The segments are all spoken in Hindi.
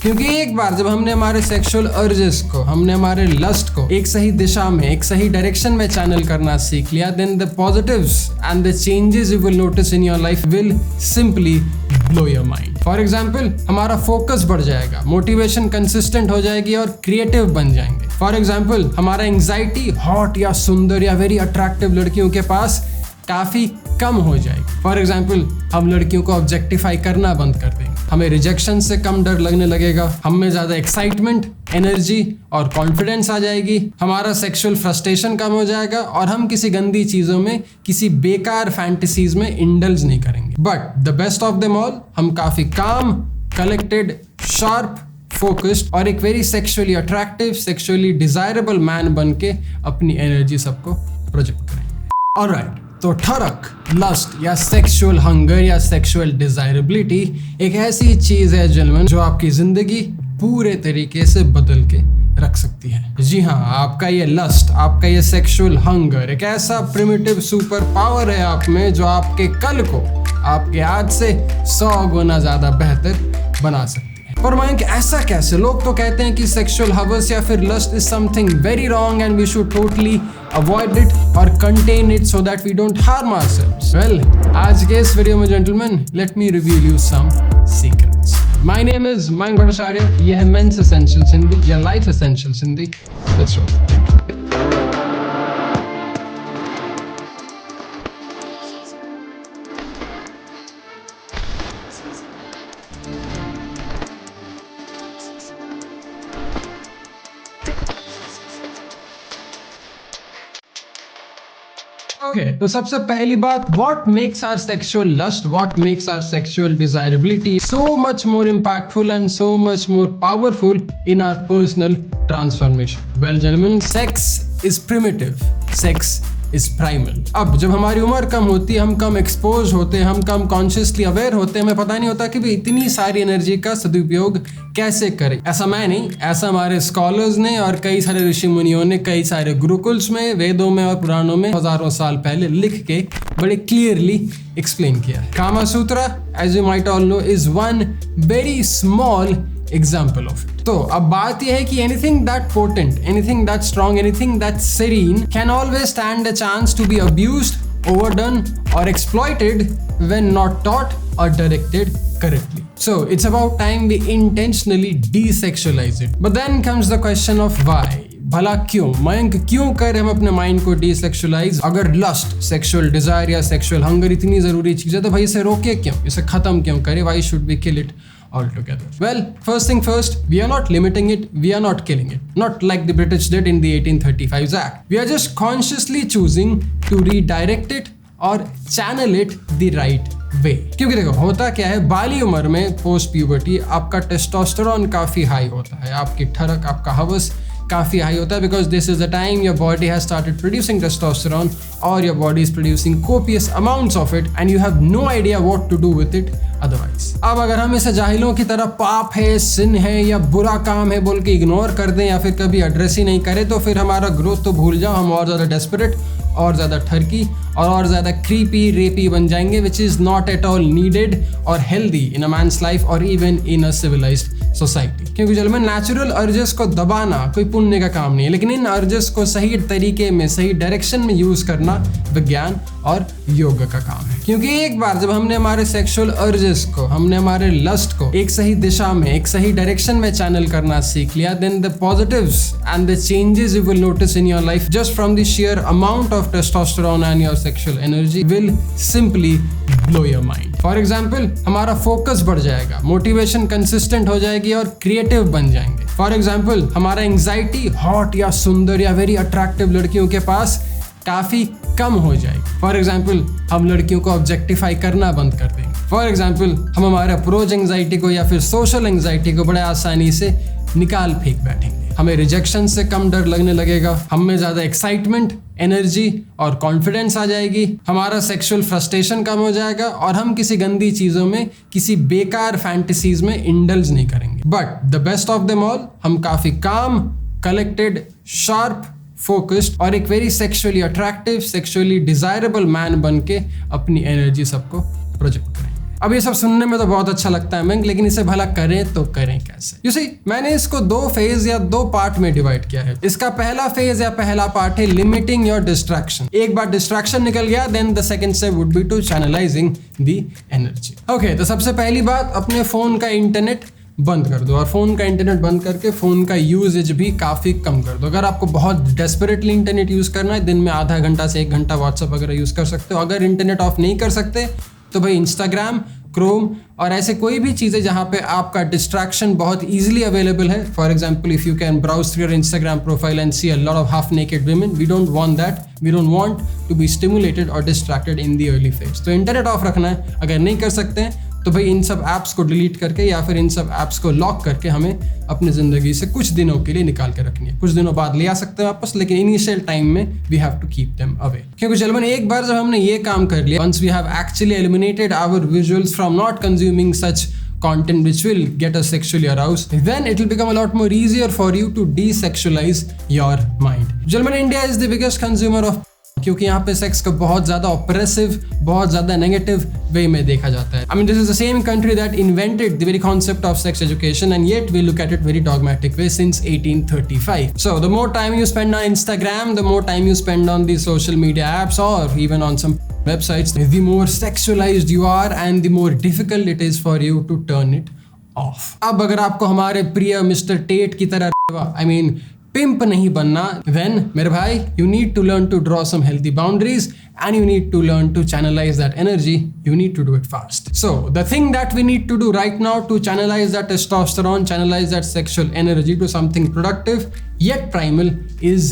क्योंकि एक बार जब हमने हमारे सेक्सुअल अर्जेस को, हमने हमारे लस्ट को एक सही दिशा में, एक सही डायरेक्शन में चैनल करना सीख लिया, then the positives and the changes you will notice in your life will simply blow your mind. For example, हमारा फोकस बढ़ जाएगा, मोटिवेशन कंसिस्टेंट हो जाएगी और क्रिएटिव बन जाएंगे। फॉर एग्जाम्पल, हमारा एंग्जाइटी हॉट या सुंदर या वेरी अट्रैक्टिव लड़कियों के पास काफी कम हो जाएगी। फॉर एग्जाम्पल, हम लड़कियों को ऑब्जेक्टिफाई करना बंद कर देंगे, हमें रिजेक्शन से कम डर लगने लगेगा, हम में ज्यादा एक्साइटमेंट, एनर्जी और कॉन्फिडेंस आ जाएगी, हमारा सेक्सुअल फ्रस्ट्रेशन कम हो जाएगा और हम किसी गंदी चीजों में, किसी बेकार फैंटेसीज में इंडल्ज नहीं करेंगे। But the best of them all, हम काफी काम, कलेक्टेड, शार्प, फोकस्ड और एक very sexually attractive, sexually desirable man बन के अपनी एनर्जी सबको प्रोजेक्ट करेंगे। ऑलराइट, तो ठरक, लस्ट या सेक्सुअल हंगर या सेक्सुअल डिजायरेबिलिटी एक ऐसी चीज है जेंटलमैन जो आपकी जिंदगी पूरे तरीके से बदल के रख सकती है। जी हाँ, आपका ये लस्ट, आपका ये सेक्सुअल हंगर एक ऐसा प्रिमिटिव सुपर पावर है आप में जो आपके कल को आपके आज से 100 गुना ज्यादा बेहतर बना सकती है। पर मयंक, ऐसा कैसे? लोग तो कहते हैं कि सेक्सुअल हवस या फिर lust is something very wrong and we should totally avoid it और contain it so that we don't harm ourselves. Well, आज के इस वीडियो में gentleman, let me reveal you some secrets. My name is Mayank Bhattacharya, ये है मेंस एसेंशियल्स हिंदी या life essentials Hindi. Let's go. Okay, तो सबसे पहली बात, what makes our sexual lust, what makes our sexual desirability so much more impactful and so much more powerful in our personal transformation? Well, gentlemen, sex is primitive. Sex is primal. अब जब हमारी उम्र कम होती है, हम कम एक्सपोज होते हैं, हम कम कॉन्शियसली अवेयर होते हैं, हमें पता नहीं होता कि भाई इतनी सारी एनर्जी का सदुपयोग कैसे करें। ऐसा मैं नहीं, ऐसा हमारे स्कॉलर्स ने और कई सारे ऋषि मुनियों ने कई सारे गुरुकुल्स में, वेदों में और पुराणों में हजारों साल पहले लिख के बड़े क्लियरली एक्सप्लेन किया है। Kama Sutra, as you might all know, is one very small example of it. तो अब बात यह है कि anything that potent, anything that strong, anything that serene can always stand a chance to be abused, overdone और एक्सप्लॉइटेड व्हेन नॉट टॉट और directed correctly. So it's about time we intentionally desexualize it. But then comes the question of why. भला क्यों? मयंक, क्यों कर हम अपने माइंड को डिसेक्सुअलाइज? अगर लस्ट, सेक्सुअल डिजायर या सेक्सुअल हंगर इतनी जरूरी चीज है तो भाई इसे रोके क्यों, इसे खत्म क्यों करे? Why should we kill it altogether? Well, first thing first, we are not limiting it, we are not killing it. Not like the British did in the 1835 Act. We are just consciously choosing to redirect it और channel it the right way. क्योंकि देखो, होता क्या है, बाली उम्र में पोस्ट प्यूबर्टी आपका टेस्टोस्टेरोन काफी हाई होता है, आपकी ठरक, आपका हवस काफी हाई होता है, because this is the time your body has started producing testosterone और your body is producing copious amounts of it and you have no idea what to do with it otherwise. अब अगर हम इसे जाहिलों की तरह पाप है, सिन है या बुरा काम है बोल के इग्नोर कर दें या फिर कभी एड्रेस ही नहीं करें तो फिर हमारा ग्रोथ तो भूल जाओ, हम और ज्यादा डेस्परेट और ज्यादा ठरकी और ज्यादा क्रीपी, रेपी बन जाएंगे, which is not at all needed और healthy in a man's life और even in a civilized society. क्योंकि चलो, मैं नेचुरल अर्जेस को दबाना कोई पुण्य का काम नहीं है, लेकिन इन अर्जेस को सही तरीके में, सही डायरेक्शन में यूज करना विज्ञान और योग का काम है। क्योंकि एक बार जब हमने हमारे सेक्सुअल अर्जेस को, हमने हमारे लस्ट को एक सही दिशा में, एक सही डायरेक्शन में चैनल करना सीख लिया, then the positives and the changes you will notice in your life just from the sheer amount of testosterone and your sexual energy will simply blow your mind. For example, हमारा फोकस बढ़ जाएगा, मोटिवेशन कंसिस्टेंट हो जाएगी और क्रिएटिव बन जाएंगे। फॉर एग्जाम्पल, हमारा एंग्जाइटी हॉट या सुंदर या वेरी अट्रैक्टिव लड़कियों के पास काफी कम हो जाएगी। फॉर एग्जाम्पल, हम लड़कियों को ऑब्जेक्टिफाई करना बंद कर देंगे। फॉर एग्जाम्पल, हम हमारे अप्रोच एंग्जाइटी को या फिर सोशल एंग्जाइटी को बड़े आसानी से निकाल फेंक बैठेंगे, हमें रिजेक्शन से कम डर लगने लगेगा, हम में ज्यादा एक्साइटमेंट, एनर्जी और कॉन्फिडेंस आ जाएगी, हमारा सेक्सुअल फ्रस्ट्रेशन कम हो जाएगा और हम किसी गंदी चीजों में, किसी बेकार फैंटेसीज में इंडल्ज नहीं करेंगे। But the best of them all, हम काफी काम, कलेक्टेड, शार्प, फोकस्ड और एक very sexually attractive, sexually desirable man बन के अपनी एनर्जी सबको प्रोजेक्ट करेंगे। अब ये सब सुनने में तो बहुत अच्छा लगता है मैंग, लेकिन इसे भला करें तो करें कैसे? यू सी, मैंने इसको 2 फेज या 2 पार्ट में डिवाइड किया है। इसका पहला फेज या पहला पार्ट है लिमिटिंग योर डिस्ट्रैक्शन। एक बार डिस्ट्रैक्शन निकल गया, then the second step would be to channelizing the energy. Okay, तो सबसे पहली बात, अपने फोन का इंटरनेट बंद कर दो, और फोन का इंटरनेट बंद करके फोन का यूजेज भी काफी कम कर दो। अगर आपको बहुत डेस्परेटली इंटरनेट यूज करना है, दिन में आधा घंटा से 1 घंटा व्हाट्सएप वगैरह यूज कर सकते हो। अगर इंटरनेट ऑफ नहीं कर सकते तो भाई इंस्टाग्राम, क्रोम और ऐसे कोई भी चीज़ें जहाँ पे आपका डिस्ट्रैक्शन बहुत इजीली अवेलेबल है। For example, if you can browse through your Instagram profile and see a lot of half naked women, we don't want that, we don't want to be stimulated और distracted in the early phase. तो इंटरनेट ऑफ रखना है। अगर नहीं कर सकते हैं तो भाई इन सब ऐप्स को डिलीट करके या फिर इन सब ऐप्स को लॉक करके हमें अपनी ज़िंदगी से कुछ दिनों के लिए निकाल के रखनी है। कुछ दिनों बाद ले आ सकते हैं वापस, लेकिन इनिशियल टाइम में we have to keep them away. क्योंकि चलमन, एक बार जब हमने ये काम कर लिया, once we have actually eliminated our visuals from not consuming such content which will get us sexually aroused, then it will become a lot more easier for you to desexualize your mind. Gentlemen, India is the biggest consumer of, क्योंकि यहाँ पे सेक्स को बहुत ज़्यादा ऑप्रेसिव, बहुत ज़्यादा नेगेटिव वे में देखा जाता है। I mean, this is the same country that invented the very concept of sex education, and yet we look at it very dogmatic way since 1835. So the more time you spend on Instagram, the more time you spend on the social media apps or even on some websites, the more sexualized you are and the more difficult it is for you to turn it off. अब अगर आपको हमारे प्रिय मिस्टर टेट की तरह पिंप नहीं बनना, then मेरे भाई, you need to learn to draw some healthy boundaries and you need to learn to channelize that energy. You need to do it fast. So the thing that we need to do right now to channelize that testosterone, channelize that sexual energy to something productive yet primal is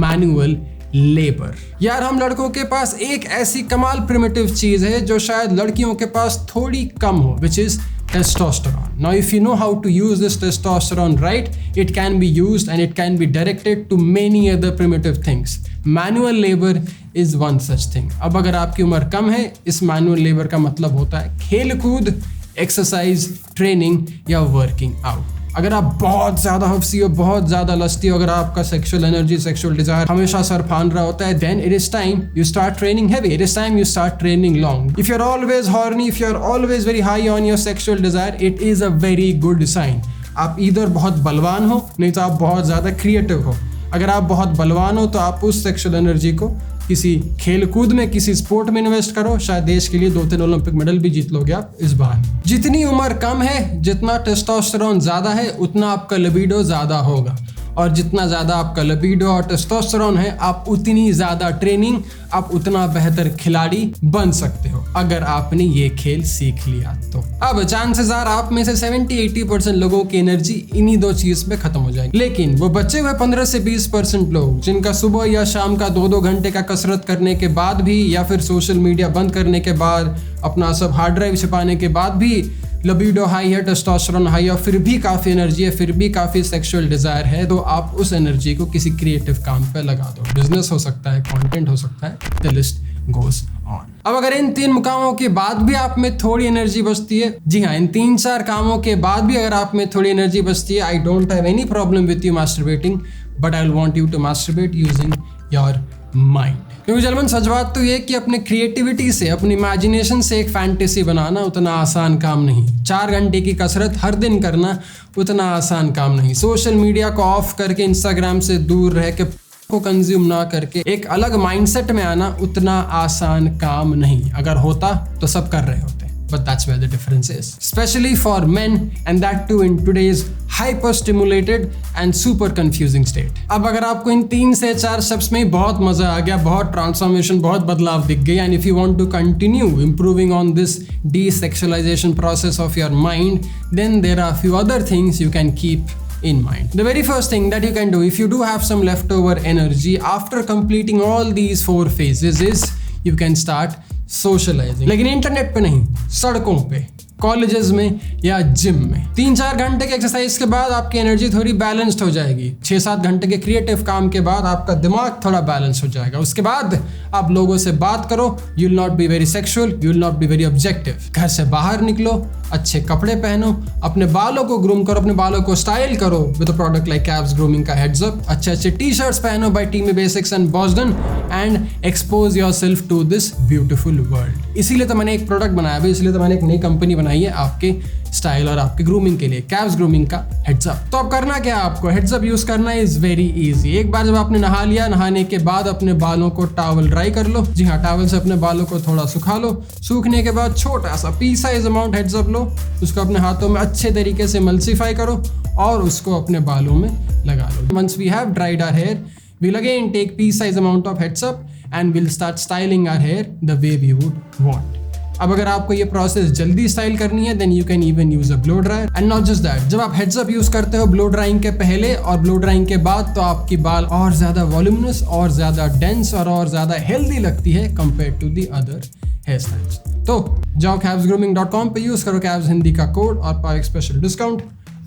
manual labour. यार, हम लड़कों के पास एक ऐसी कमाल प्रिमिटिव चीज है जो शायद लड़कियों के पास थोड़ी कम हो, which is testosterone. Now, if you know how to use this testosterone right, it can be used and it can be directed to many other primitive things. Manual labor is one such thing. अब अगर आपकी उम्र कम है, इस manual labor का मतलब होता है खेल कूद, एक्सरसाइज, ट्रेनिंग या वर्किंग आउट। अगर आप बहुत ज्यादा हफ्सी हो, बहुत ज्यादा लस्टी हो, अगर आपका सेक्सुअल एनर्जी, सेक्सुअल डिजायर हमेशा सर फान रहा होता है, then it is time you start training heavy. It is time you start training long. If you're always horny, if you're always very high on your sexual desire, it is a very good sign. आप इधर बहुत बलवान हो, नहीं तो आप बहुत ज्यादा क्रिएटिव हो। अगर आप बहुत बलवान हो तो आप उस सेक्सुअल एनर्जी को किसी खेल कूद में, किसी स्पोर्ट में इन्वेस्ट करो, शायद देश के लिए 2-3 ओलंपिक मेडल भी जीत लोगे आप इस बार। जितनी उम्र कम है, जितना टेस्टोस्टेरोन ज्यादा है, उतना आपका लिबिडो ज्यादा होगा, और जितना ज्यादा आपका लिबिडो और टेस्टोस्टेरोन है, आप उतनी ज्यादा ट्रेनिंग, आप उतना बेहतर खिलाड़ी बन सकते हो अगर आपने ये खेल सीख लिया तो। अब चांसेस आर आप में से 70-80% लोगों की एनर्जी इन्हीं 2 चीज पे खत्म हो जाएगी। लेकिन वो बचे हुए 15 से 20% लोग, जिनका सुबह या शाम का 2-2 घंटे का कसरत करने के बाद भी, या फिर सोशल मीडिया बंद करने के बाद, अपना सब हार्ड ड्राइव छिपाने के बाद भी लिबिडो हाई है, टेस्टोस्टेरोन हाई है, और फिर भी काफ़ी एनर्जी है, फिर भी काफ़ी सेक्सुअल डिज़ायर है, तो आप उस एनर्जी को किसी क्रिएटिव काम पे लगा दो। बिजनेस हो सकता है, कंटेंट हो सकता है, द लिस्ट गोज ऑन। अब अगर इन 3 मुकामों के बाद भी आप में थोड़ी एनर्जी बचती है, जी हाँ, इन 3-4 कामों के बाद भी अगर आप में थोड़ी एनर्जी बचती है, I don't have any problem with you masturbating, but I will want you to masturbate using your mind. क्योंकि जलमन, सच बात तो ये कि अपनी क्रिएटिविटी से, अपनी इमेजिनेशन से एक फैंटेसी बनाना उतना आसान काम नहीं। 4 घंटे की कसरत हर दिन करना उतना आसान काम नहीं। सोशल मीडिया को ऑफ करके, इंस्टाग्राम से दूर रह के, को कंज्यूम ना करके एक अलग माइंडसेट में आना उतना आसान काम नहीं। अगर होता तो सब कर रहे होते, but that's where the difference is, especially for men, and that too in today's hyper stimulated and super confusing state. अब अगर आपको इन 3 से 4 steps में बहुत मजा आ गया, बहुत ट्रांसफॉर्मेशन, बहुत बदलाव दिख गई, and if you want to continue improving on this desexualization process of your mind, then there are a few other things you can keep in mind. The very first thing that you can do if you do have some leftover energy after completing all these 4 phases is you can start socialising. लेकिन इंटरनेट पे नहीं, सड़कों पे, कॉलेजेस में या जिम में। 3-4 घंटे के एक्सरसाइज के बाद आपकी एनर्जी थोड़ी बैलेंस्ड हो जाएगी। 6-7 घंटे के क्रिएटिव काम के बाद आपका दिमाग थोड़ा बैलेंस हो जाएगा। उसके बाद आप लोगों से बात करो, you will not be very sexual, you will not be very objective. घर से बाहर निकलो, अच्छे कपड़े पहनो, अपने बालों को ग्रूम करो, अपने बालों को स्टाइल करो with a product like Cavs grooming का हेड्स अप। अच्छे टी-शर्ट्स पहनो by Teemy basics and Boston and expose yourself to this beautiful world. इसीलिए तो मैंने एक प्रोडक्ट बनाया है, इसलिए तो मैंने एक नई कंपनी बनाई है आपके स्टाइल और आपके ग्रूमिंग के लिए, कैव्स ग्रूमिंग का हेड्स अप। तो अब करना क्या है आपको, हेड्स अप यूज करना इज वेरी इजी। एक बार जब आपने नहा लिया, नहाने के बाद अपने बालों को टॉवल ड्राई कर लो। जी हाँ, टॉवल से अपने बालों को थोड़ा सुखा लो। सूखने के बाद छोटा सा pea size amount heads up लो, उसको अपने हाथों में अच्छे तरीके से मल्सीफाई करो और उसको अपने बालों में लगा लो। Once we have dried our hair, we'll again take pea size amount of heads up and we'll start styling our hair the way we would want. अब अगर आपको ये प्रोसेस जल्दी स्टाइल करनी है then you can even use a blow dryer and not just that, जब आप हेड्स अप यूज करते हो ब्लो ड्राइंग के पहले और ब्लो ड्राइंग के बाद तो आपकी बाल और ज्यादा वॉल्यूमिनस और ज्यादा डेंस और ज्यादा हेल्दी लगती है compare to the other hair styles. तो जाओ cavsgrooming.com पे यूज करो कैव्स हिंदी का कोड और पाओ एक स्पेशल डिस्काउंट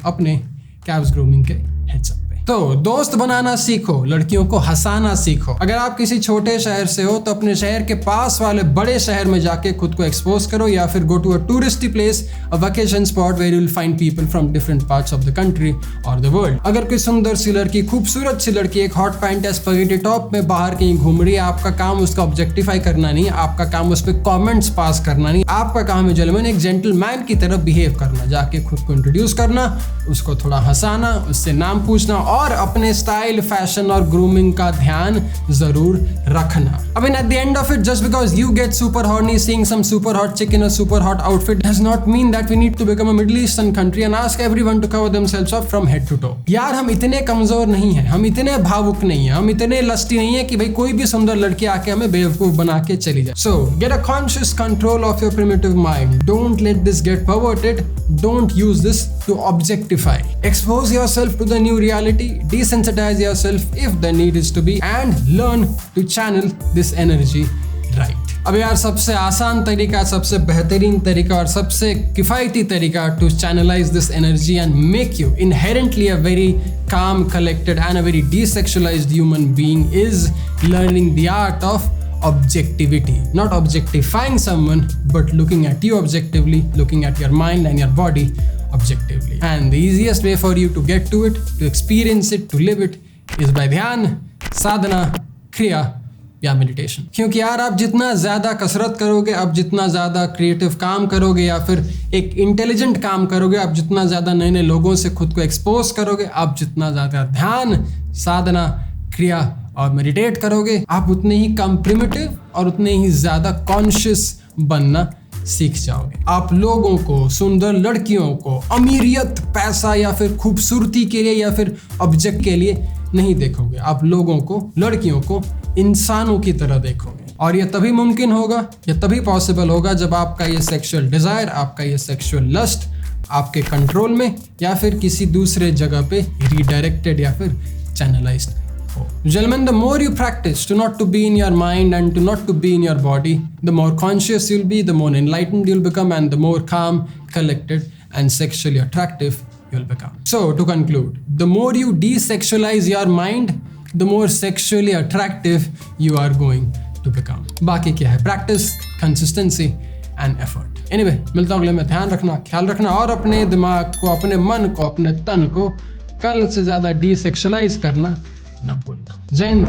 अपने कैव्स ग्रूमिंग के हेड्स अप। तो दोस्त बनाना सीखो, लड़कियों को हंसाना सीखो। अगर आप किसी छोटे शहर से हो तो अपने शहर के पास वाले बड़े शहर में जाके खुद को एक्सपोज करो या फिर go to a touristy place, a vacation spot where you will find people from different parts of the country और द वर्ल्ड। अगर कोई सुंदर सी लड़की, खूबसूरत सी लड़की एक हॉट पैंट या स्पैगेटी टॉप में बाहर कहीं घूम रही है, आपका काम उसका ऑब्जेक्टिफाई करना नहीं, आपका काम उस पर कॉमेंट्स पास करना नहीं, आपका काम है जेंटलमैन एक जेंटलमैन की तरह बिहेव करना, जाके खुद को इंट्रोड्यूस करना, उसको थोड़ा हंसाना, उससे नाम पूछना और अपने स्टाइल, फैशन और ग्रूमिंग का ध्यान जरूर रखना। I mean, at the end of it, just because you get super horny seeing some super hot chick in a super hot outfit does not mean that we need to become a Middle Eastern country and ask everyone to cover themselves up from head to toe. यार हम इतने कमजोर नहीं हैं, हम इतने भावुक नहीं हैं, हम इतने लस्टी नहीं है कि भाई कोई भी सुंदर लड़की आके हमें बेवकूफ बना के चली जाए। So get a conscious control of your primitive mind. Don't let this get perverted. Don't use this to objectify. Expose yourself to the new reality. Desensitize yourself if the need is to be and learn to channel this energy right. अब यार सबसे आसान तरीका, सबसे बेहतरीन तरीका और सबसे किफ़ायती तरीका to channelize this energy and make you inherently a very calm, collected and a very desexualized human being is learning the art of objectivity. Not objectifying someone, but looking at you objectively, looking at your mind and your body objectively. And the easiest way for you to get to it, to experience it, to live it is by ध्यान, साधना, क्रिया या मेडिटेशन। क्योंकि यार आप जितना ज़्यादा कसरत करोगे, आप जितना ज़्यादा क्रिएटिव काम करोगे या फिर एक इंटेलिजेंट काम करोगे, आप जितना ज़्यादा नए नए लोगों से खुद को एक्सपोज करोगे, आप जितना ज़्यादा ध्यान, साधना, क्रिया और मेडिटेट करोगे, आप उतने ही कम प्रिमिटिव और उतने ही ज़्यादा कॉन्शियस बनना सीख जाओगे। आप लोगों को, सुंदर लड़कियों को अमीरियत, पैसा या फिर खूबसूरती के लिए या फिर ऑब्जेक्ट के लिए नहीं देखोगे। आप लोगों को, लड़कियों को इंसानों की तरह देखोगे। और ये तभी मुमकिन होगा, ये तभी पॉसिबल होगा जब आपका ये सेक्सुअल डिजायर, आपका ये सेक्सुअल लस्ट आपके कंट्रोल में या फिर किसी दूसरे जगह पे रीडायरेक्टेड या फिर चैनलाइज्ड हो। Gentlemen, the more you practice to not to be in your mind and to not to be in your body, the more conscious you'll be, the more enlightened you'll become, and the more calm, collected, and sexually attractive you'll become. So, to conclude, the more you desexualize your mind, the more sexually attractive you are going to become. बाकी क्या है? Practice, consistency, and effort. Anyway, मिलता हूँ अगले में। ध्यान रखना, ख्याल रखना और अपने दिमाग को, अपने मन को, अपने तन को कल से ज़्यादा desexualize करना न भूलना। जय हिंद।